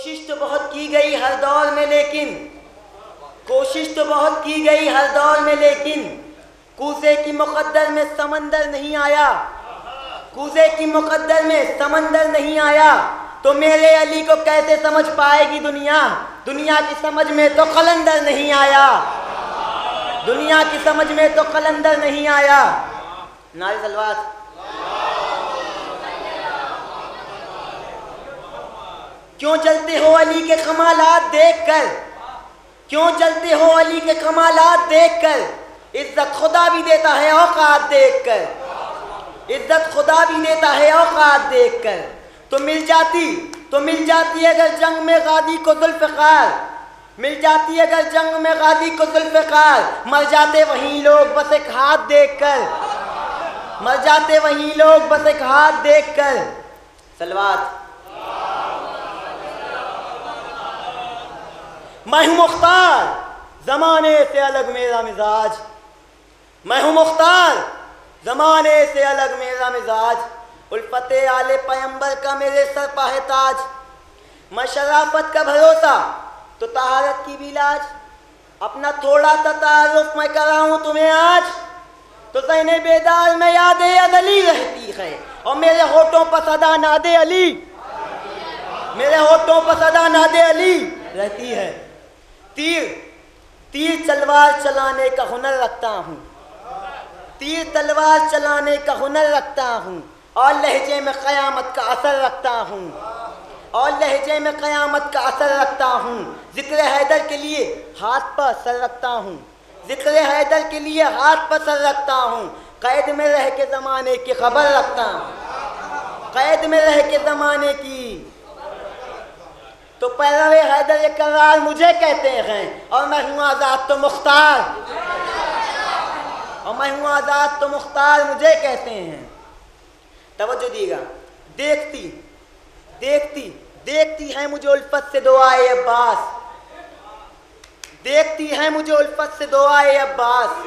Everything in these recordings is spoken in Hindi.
कोशिश तो बहुत की गई हर दौर में लेकिन कोशिश तो बहुत की गई हर दौर में लेकिन कूजे की मुकद्दर में समंदर नहीं आया। कूजे की मुकद्दर में समंदर नहीं आया तो मेरे अली को कैसे समझ पाएगी दुनिया। दुनिया की समझ में तो कलंदर नहीं आया। दुनिया की समझ में तो कलंदर नहीं आया। नारे सलवात। क्यों जलते हो अली के कमालात देखकर, क्यों जलते हो अली के कमालात देखकर। इज्जत खुदा भी देता है औकात देखकर, इज्जत खुदा भी देता है औकात देखकर। तो मिल जाती अगर जंग में गादी को जुल्फ़िकार, मिल जाती अगर जंग में गादी को जुल्फ़िकार। मर जाते वहीं लोग बस एक हाथ देखकर, मर जाते वहीं लोग बस एक हाथ देखकर। सलवात। मैं हूँ मुख्तार ज़माने से अलग मेरा मिजाज, मैं हूँ मुख्तार ज़माने से अलग मेरा मिजाज। उल्फते आले पैगंबर का मेरे सर पर है ताज। मैं शराफत का भरोसा तो तहारत की भी लाज। अपना थोड़ा सा तारुफ मैं कराऊँ तुम्हें आज तो ज़हने बेदार में यादें अली रहती है और मेरे होठों पर सदा नादे अली, मेरे होठों पर सदा नादे अली रहती है। तीर तलवार चलाने का हुनर रखता हूँ, तीर तलवार चलाने का हुनर रखता हूँ और लहजे में क़यामत का असर रखता हूँ, और लहजे में क़यामत का असर रखता हूँ। ज़िक्र हैदर के लिए हाथ पर सर रखता हूँ, ज़िक्र हैदर के लिए हाथ पर सर रखता हूँ। कैद में रह के ज़माने की खबर रखता हूँ, कैद में रह के ज़माने की। तो पैरवे हैदर करार मुझे कहते हैं और मैं हूँ आज़ाद तो मुख्तार, और मैं हूँ आज़ाद तो मुख्तार मुझे कहते हैं। तवज्जो दीजिएगा। देखती देखती देखती है मुझे उल्फत से दुआए अब्बास, देखती है मुझे उल्फत से दुआए अब्बास।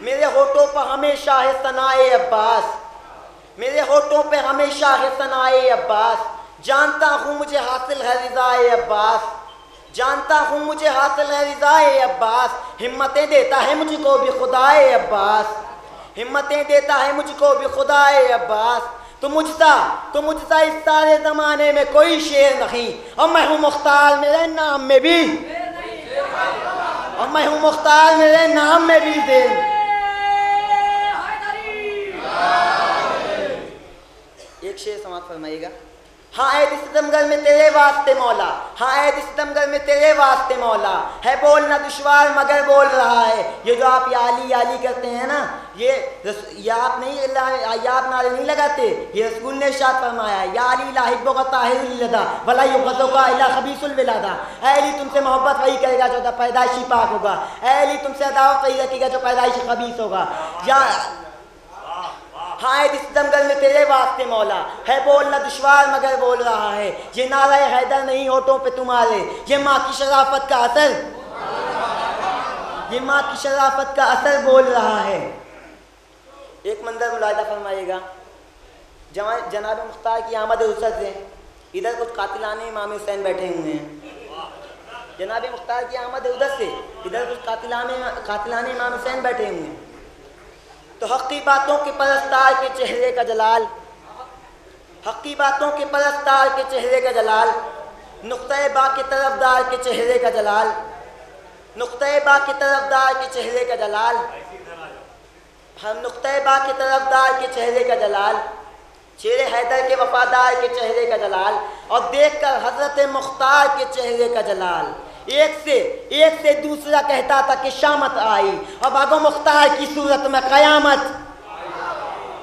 मेरे होठों पर हमेशा है सनाए अब्बास, मेरे होठों पे हमेशा है सनाए अब्बास। जानता हूँ मुझे हासिल है रिज़ाए अब्बास, जानता हूँ मुझे हासिल है रिज़ाए अब्बास। हिम्मतें देता है मुझको भी खुदाए अब्बास, हिम्मतें देता है मुझको भी खुदाए अब्बास। तो मुझसा इस सारे ज़माने में कोई शेर नहीं और मैं हूँ मुख्तार मेरे नाम में भी, और मैं हूँ मुख्तार मेरे नाम में भी दे। एक शेर समाप्त फरमाइएगा। हाँ ऐ सितमगर में तेरे वास्ते मौला, हाँ ऐ सितमगर में तेरे वास्ते मौला। है बोलना दुश्वार मगर बोल रहा है। ये जो आप याली करते हैं ना, ये आप नहीं, ये आप नारे नहीं लगाते, ये रसूल ने इरशाद फरमाया या अली ला हिब्बुका ताहिरुल लदा वला युग़ज़ुका इला खबीसुल विलादा। ऐ अली तुमसे मोहब्बत वही करेगा जो पैदाइशी पाक होगा, ऐ अली तुमसे अदावत वही रखेगा जो पैदाइशी खबीस होगा। या हाँ सितमगर में तेरे वास्ते मौला, है बोलना दुश्वार मगर बोल रहा है। ये नारा हैदर नहीं होठों पे तुम्हारे, ये माँ की शराफत का असर, ये माँ की शराफत का असर बोल रहा है। एक मंजर मुलाहिदा फरमाइएगा। जनाब मुख्तार की आमद रुसत से इधर कुछ कातिलाने इमाम हुसैन बैठे हुए हैं। जनाब मुख्तार की आमद रुसत से इधर कुछ कातिलाने इमाम हुसैन बैठे हुए हैं। तो हक़ी बातों के परस्तार के चेहरे का जलाल, हक़ी बातों के परस्तार के चेहरे का जलाल। नुक़्ता-ए बा के तरफदार के चेहरे का जलाल, नुक़्ता-ए बा के तरफदार के चेहरे का जलाल। हम नुक़्ता-ए बा के तरफदार के चेहरे का जलाल, शेर हैदर के वफ़ादार के चेहरे का जलाल। और देख कर हज़रत मुख्तार के चेहरे का जलाल एक से दूसरा कहता था कि शामत आई। और भागो मुख्तार की सूरत में क़यामत,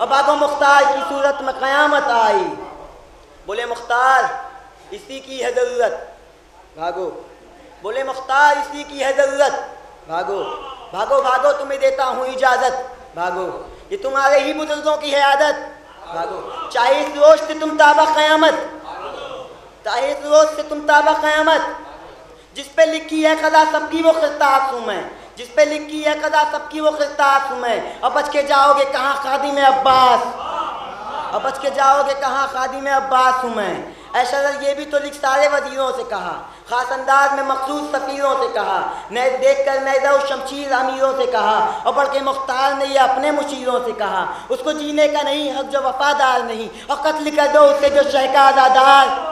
और भागो मुख्तार की सूरत में क़यामत आई। बोले मुख्तार इसी की है ज़रूरत, भागो। बोले मुख्तार इसी की है ज़रूरत, भागो भागो भागो तुम्हें देता हूँ इजाज़त, भागो। ये तुम्हारे ही बुजुर्गों की है आदत, भागो। चाहे इस रोज़ से तुम ताबा क़यामत, चाहे इस रोज़ से तुम ताबा क़यामत। जिस पे लिखी है कदा सबकी वो ख़िताब हूँ मैं, जिस पे लिखी है कदा सबकी वो ख़िताब हूँ मैं। अब बच के जाओगे कहाँ खादिम अब्बास, अब बच के जाओगे कहाँ खादिम अब्बास हूँ मैं। ऐसा ये भी तो लिख सारे वजीरों से कहा, खास अंदाज में मखसूस सफ़ीरों से कहा, न देख कर नैज़ा शमशीर अमीरों से कहा, और बल्कि मुख्तार ने ये अपने मुशीरों से कहा, उसको जीने का नहीं हक जो वफादार नहीं, और कत्ल कर दो उससे जो शह का आज़ादार।